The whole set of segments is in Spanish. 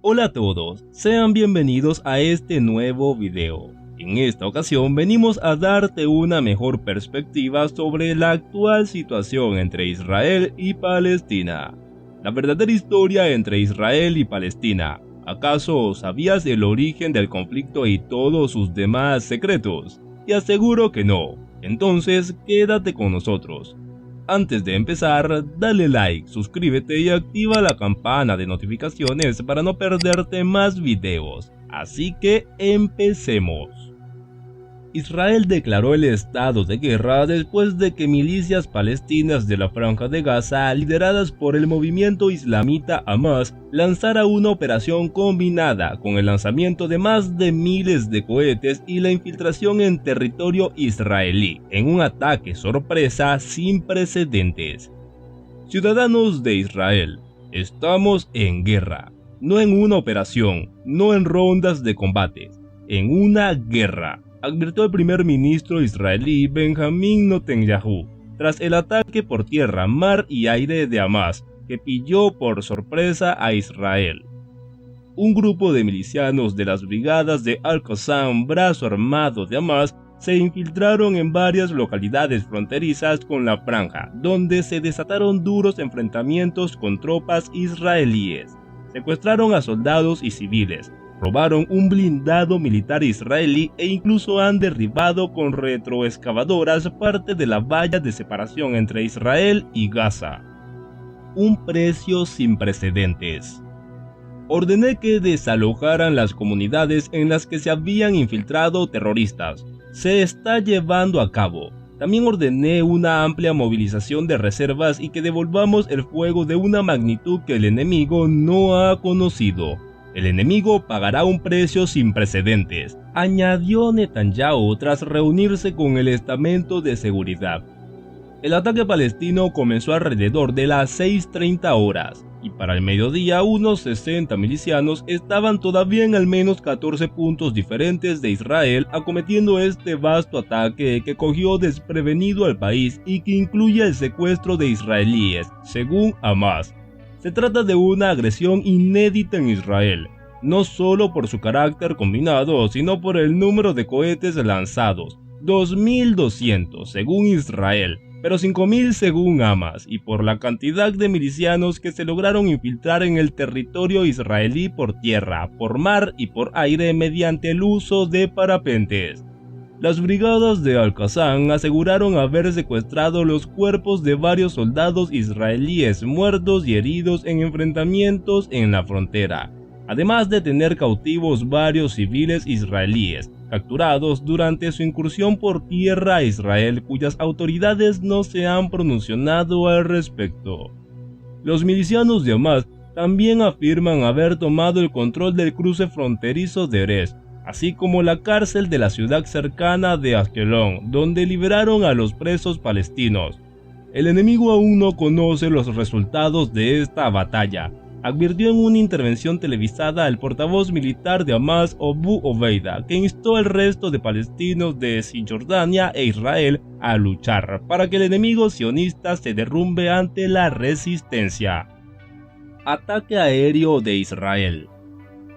Hola a todos, sean bienvenidos a este nuevo video. En esta ocasión venimos a darte una mejor perspectiva sobre la actual situación entre Israel y Palestina. La verdadera historia entre Israel y Palestina. ¿Acaso sabías el origen del conflicto y todos sus demás secretos? Te aseguro que no, entonces quédate con nosotros. Antes de empezar, dale like, suscríbete y activa la campana de notificaciones para no perderte más videos. Así que empecemos. Israel declaró el estado de guerra después de que milicias palestinas de la Franja de Gaza, lideradas por el movimiento islamita Hamas, lanzara una operación combinada con el lanzamiento de más de miles de cohetes y la infiltración en territorio israelí, en un ataque sorpresa sin precedentes. Ciudadanos de Israel, estamos en guerra, no en una operación, no en rondas de combate, en una guerra, advirtió el primer ministro israelí Benjamin Netanyahu, tras el ataque por tierra, mar y aire de Hamas, que pilló por sorpresa a Israel. Un grupo de milicianos de las brigadas de Al-Qassam, brazo armado de Hamas, se infiltraron en varias localidades fronterizas con la franja, donde se desataron duros enfrentamientos con tropas israelíes. Secuestraron a soldados y civiles, robaron un blindado militar israelí e incluso han derribado con retroexcavadoras parte de la valla de separación entre Israel y Gaza. Un precio sin precedentes. Ordené que desalojaran las comunidades en las que se habían infiltrado terroristas. Se está llevando a cabo. También ordené una amplia movilización de reservas y que devolvamos el fuego de una magnitud que el enemigo no ha conocido. El enemigo pagará un precio sin precedentes, añadió Netanyahu tras reunirse con el estamento de seguridad. El ataque palestino comenzó alrededor de las 6:30 horas, y para el mediodía unos 60 milicianos estaban todavía en al menos 14 puntos diferentes de Israel acometiendo este vasto ataque que cogió desprevenido al país y que incluye el secuestro de israelíes, según Hamas. Se trata de una agresión inédita en Israel, no solo por su carácter combinado, sino por el número de cohetes lanzados, 2.200 según Israel, pero 5.000 según Hamas, y por la cantidad de milicianos que se lograron infiltrar en el territorio israelí por tierra, por mar y por aire mediante el uso de parapentes. Las brigadas de Al-Qassam aseguraron haber secuestrado los cuerpos de varios soldados israelíes muertos y heridos en enfrentamientos en la frontera, además de tener cautivos varios civiles israelíes, capturados durante su incursión por tierra a Israel, cuyas autoridades no se han pronunciado al respecto. Los milicianos de Hamas también afirman haber tomado el control del cruce fronterizo de Erez, así como la cárcel de la ciudad cercana de Ashkelon, donde liberaron a los presos palestinos. El enemigo aún no conoce los resultados de esta batalla, advirtió en una intervención televisada el portavoz militar de Hamas, Abu Obeida, que instó al resto de palestinos de Cisjordania e Israel a luchar para que el enemigo sionista se derrumbe ante la resistencia. Ataque aéreo de Israel.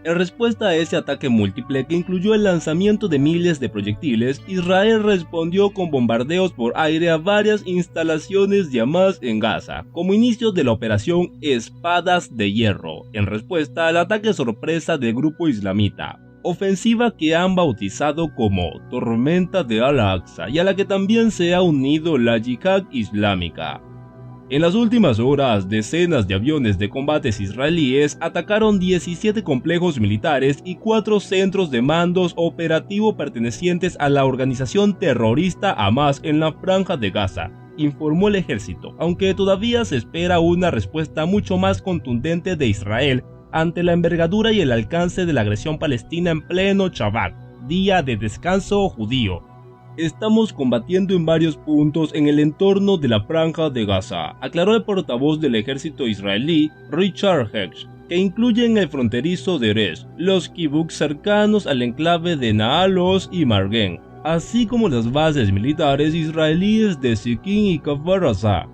En respuesta a ese ataque múltiple que incluyó el lanzamiento de miles de proyectiles, Israel respondió con bombardeos por aire a varias instalaciones de Hamas en Gaza, como inicio de la operación Espadas de Hierro, en respuesta al ataque sorpresa del grupo islamita, ofensiva que han bautizado como Tormenta de Al-Aqsa y a la que también se ha unido la Yihad Islámica. En las últimas horas, decenas de aviones de combates israelíes atacaron 17 complejos militares y 4 centros de mandos operativo pertenecientes a la organización terrorista Hamas en la Franja de Gaza, informó el ejército, aunque todavía se espera una respuesta mucho más contundente de Israel ante la envergadura y el alcance de la agresión palestina en pleno Shabbat, día de descanso judío. Estamos combatiendo en varios puntos en el entorno de la Franja de Gaza, aclaró el portavoz del ejército israelí, Richard Hedges, que incluyen el fronterizo de Erez, los kibbutz cercanos al enclave de Naalos y Margen, así como las bases militares israelíes de Siquín y Kfar Aza.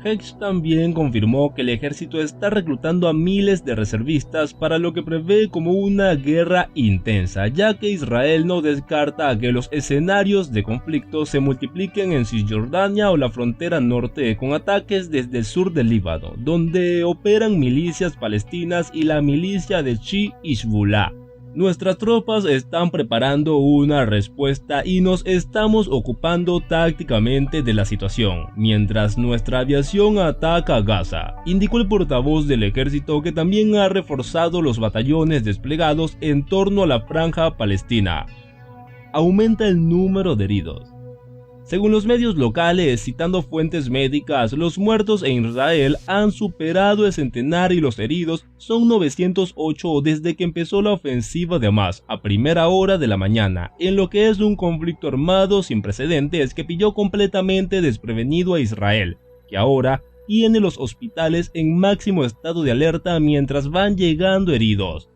Hedge también confirmó que el ejército está reclutando a miles de reservistas para lo que prevé como una guerra intensa, ya que Israel no descarta que los escenarios de conflicto se multipliquen en Cisjordania o la frontera norte con ataques desde el sur del Líbano, donde operan milicias palestinas y la milicia de Shi Hezbollah. Nuestras tropas están preparando una respuesta y nos estamos ocupando tácticamente de la situación, mientras nuestra aviación ataca Gaza, indicó el portavoz del ejército, que también ha reforzado los batallones desplegados en torno a la franja palestina. Aumenta el número de heridos. Según los medios locales, citando fuentes médicas, los muertos en Israel han superado el centenar y los heridos son 908 desde que empezó la ofensiva de Hamás a primera hora de la mañana, en lo que es un conflicto armado sin precedentes que pilló completamente desprevenido a Israel, que ahora tiene los hospitales en máximo estado de alerta mientras van llegando heridos.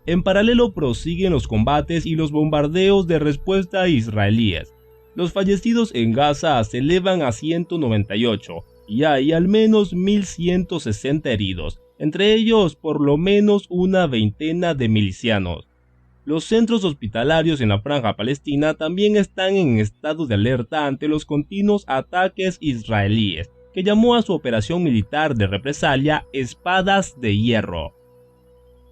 En paralelo prosiguen los combates y los bombardeos de respuesta israelíes. Los fallecidos en Gaza se elevan a 198 y hay al menos 1.160 heridos, entre ellos por lo menos una veintena de milicianos. Los centros hospitalarios en la franja palestina también están en estado de alerta ante los continuos ataques israelíes, que llamó a su operación militar de represalia Espadas de Hierro.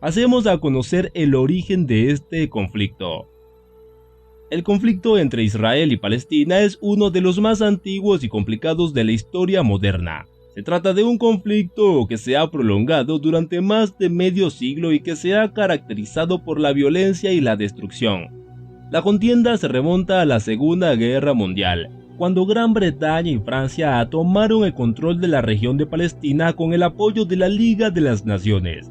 Pasemos a conocer el origen de este conflicto. El conflicto entre Israel y Palestina es uno de los más antiguos y complicados de la historia moderna. Se trata de un conflicto que se ha prolongado durante más de medio siglo y que se ha caracterizado por la violencia y la destrucción. La contienda se remonta a la Segunda Guerra Mundial, cuando Gran Bretaña y Francia tomaron el control de la región de Palestina con el apoyo de la Liga de las Naciones.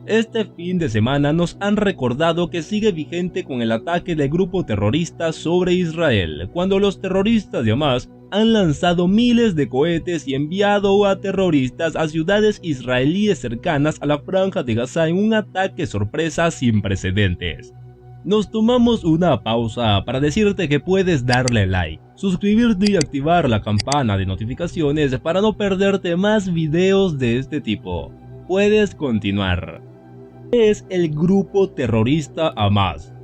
Este fin de semana nos han recordado que sigue vigente con el ataque del grupo terrorista sobre Israel, cuando los terroristas de Hamás han lanzado miles de cohetes y enviado a terroristas a ciudades israelíes cercanas a la franja de Gaza en un ataque sorpresa sin precedentes. Nos tomamos una pausa para decirte que puedes darle like, suscribirte y activar la campana de notificaciones para no perderte más videos de este tipo. Puedes continuar. ¿Qué es el grupo terrorista Hamás?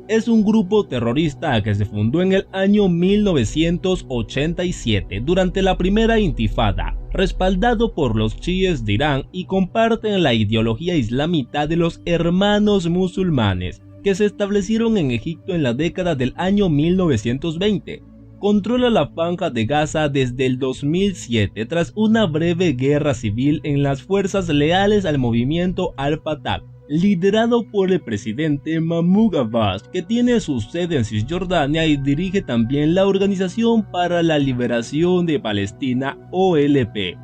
Es un grupo terrorista que se fundó en el año 1987 durante la primera intifada, respaldado por los chiíes de Irán, y comparten la ideología islamita de los hermanos musulmanes que se establecieron en Egipto en la década del año 1920. Controla la franja de Gaza desde el 2007 tras una breve guerra civil en las fuerzas leales al movimiento Al-Fatah, liderado por el presidente Mahmoud Abbas, que tiene su sede en Cisjordania y dirige también la Organización para la Liberación de Palestina, OLP.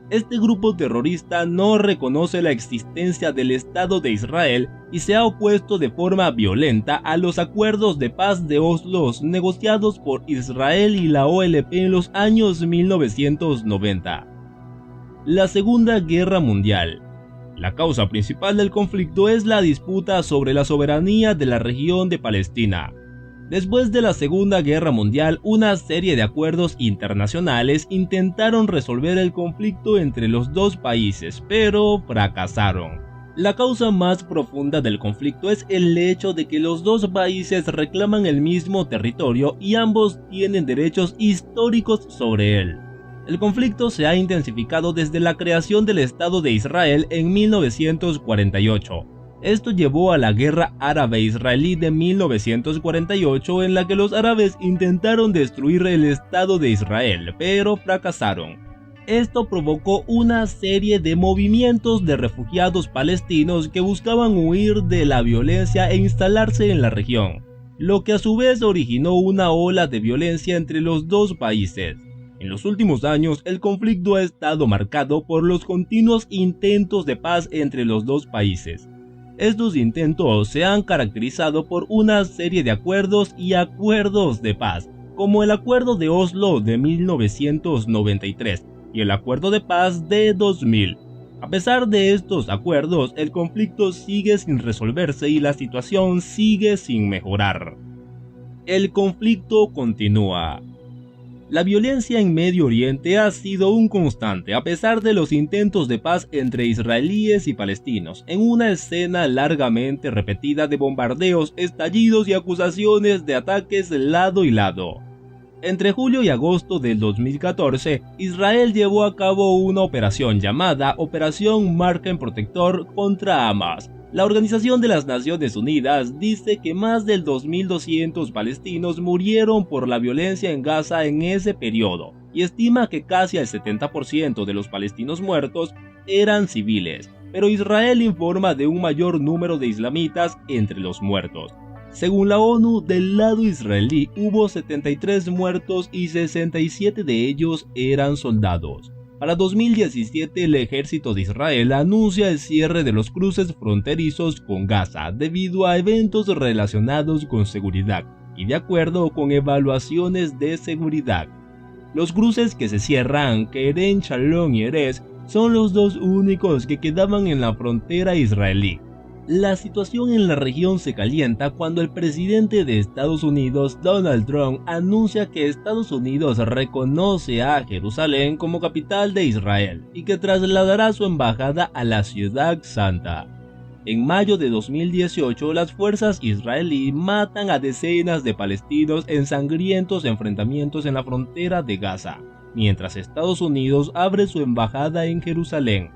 Este grupo terrorista no reconoce la existencia del Estado de Israel y se ha opuesto de forma violenta a los acuerdos de paz de Oslo negociados por Israel y la OLP en los años 1990. La Segunda Guerra Mundial. La causa principal del conflicto es la disputa sobre la soberanía de la región de Palestina. Después de la Segunda Guerra Mundial, una serie de acuerdos internacionales intentaron resolver el conflicto entre los dos países, pero fracasaron. La causa más profunda del conflicto es el hecho de que los dos países reclaman el mismo territorio y ambos tienen derechos históricos sobre él. El conflicto se ha intensificado desde la creación del Estado de Israel en 1948. Esto llevó a la Guerra Árabe-Israelí de 1948, en la que los árabes intentaron destruir el Estado de Israel, pero fracasaron. Esto provocó una serie de movimientos de refugiados palestinos que buscaban huir de la violencia e instalarse en la región, lo que a su vez originó una ola de violencia entre los dos países. En los últimos años, el conflicto ha estado marcado por los continuos intentos de paz entre los dos países. Estos intentos se han caracterizado por una serie de acuerdos y acuerdos de paz, como el Acuerdo de Oslo de 1993 y el Acuerdo de Paz de 2000. A pesar de estos acuerdos, el conflicto sigue sin resolverse y la situación sigue sin mejorar. El conflicto continúa. La violencia en Medio Oriente ha sido un constante a pesar de los intentos de paz entre israelíes y palestinos, en una escena largamente repetida de bombardeos, estallidos y acusaciones de ataques lado y lado. Entre julio y agosto del 2014, Israel llevó a cabo una operación llamada Operación Marken Protector contra Hamas. La Organización de las Naciones Unidas dice que más de 2.200 palestinos murieron por la violencia en Gaza en ese periodo y estima que casi el 70% de los palestinos muertos eran civiles, pero Israel informa de un mayor número de islamitas entre los muertos. Según la ONU, del lado israelí hubo 73 muertos y 67 de ellos eran soldados. Para 2017, el ejército de Israel anuncia el cierre de los cruces fronterizos con Gaza debido a eventos relacionados con seguridad y de acuerdo con evaluaciones de seguridad. Los cruces que se cierran, Kerem Shalom y Erez, son los dos únicos que quedaban en la frontera israelí. La situación en la región se calienta cuando el presidente de Estados Unidos, Donald Trump, anuncia que Estados Unidos reconoce a Jerusalén como capital de Israel y que trasladará su embajada a la Ciudad Santa. En mayo de 2018, las fuerzas israelíes matan a decenas de palestinos en sangrientos enfrentamientos en la frontera de Gaza, mientras Estados Unidos abre su embajada en Jerusalén.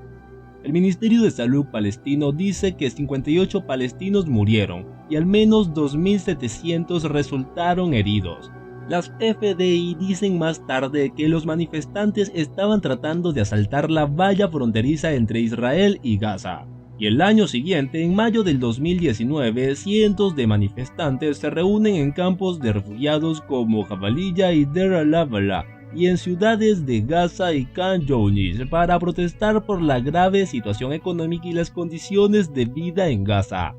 El Ministerio de Salud palestino dice que 58 palestinos murieron y al menos 2.700 resultaron heridos. Las FDI dicen más tarde que los manifestantes estaban tratando de asaltar la valla fronteriza entre Israel y Gaza. Y el año siguiente, en mayo del 2019, cientos de manifestantes se reúnen en campos de refugiados como Jabalilla y Deir al-Balah, y en ciudades de Gaza y Khan Younis para protestar por la grave situación económica y las condiciones de vida en Gaza.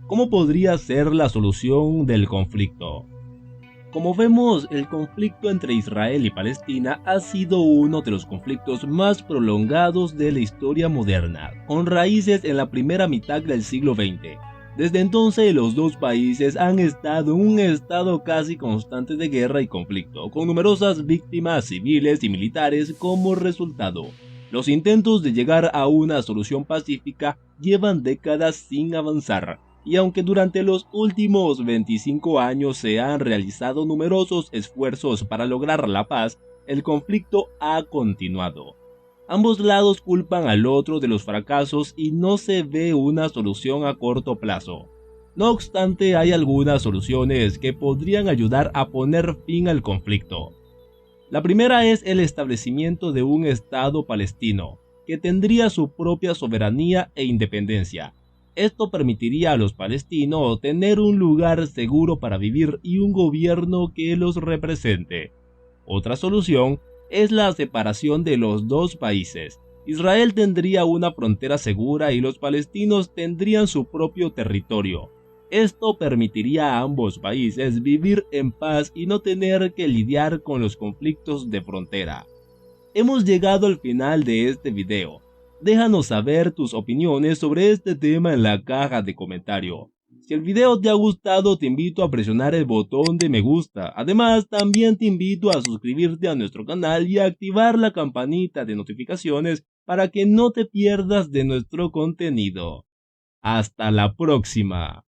¿Cómo podría ser la solución del conflicto? Como vemos, el conflicto entre Israel y Palestina ha sido uno de los conflictos más prolongados de la historia moderna, con raíces en la primera mitad del siglo XX. Desde entonces, los dos países han estado en un estado casi constante de guerra y conflicto, con numerosas víctimas civiles y militares como resultado. Los intentos de llegar a una solución pacífica llevan décadas sin avanzar, y aunque durante los últimos 25 años se han realizado numerosos esfuerzos para lograr la paz, el conflicto ha continuado. Ambos lados culpan al otro de los fracasos y no se ve una solución a corto plazo. No obstante, hay algunas soluciones que podrían ayudar a poner fin al conflicto. La primera es el establecimiento de un Estado palestino, que tendría su propia soberanía e independencia. Esto permitiría a los palestinos tener un lugar seguro para vivir y un gobierno que los represente. Otra solución es la separación de los dos países. Israel tendría una frontera segura y los palestinos tendrían su propio territorio. Esto permitiría a ambos países vivir en paz y no tener que lidiar con los conflictos de frontera. Hemos llegado al final de este video. Déjanos saber tus opiniones sobre este tema en la caja de comentarios. Si el video te ha gustado, te invito a presionar el botón de me gusta. Además, también te invito a suscribirte a nuestro canal y a activar la campanita de notificaciones para que no te pierdas de nuestro contenido. Hasta la próxima.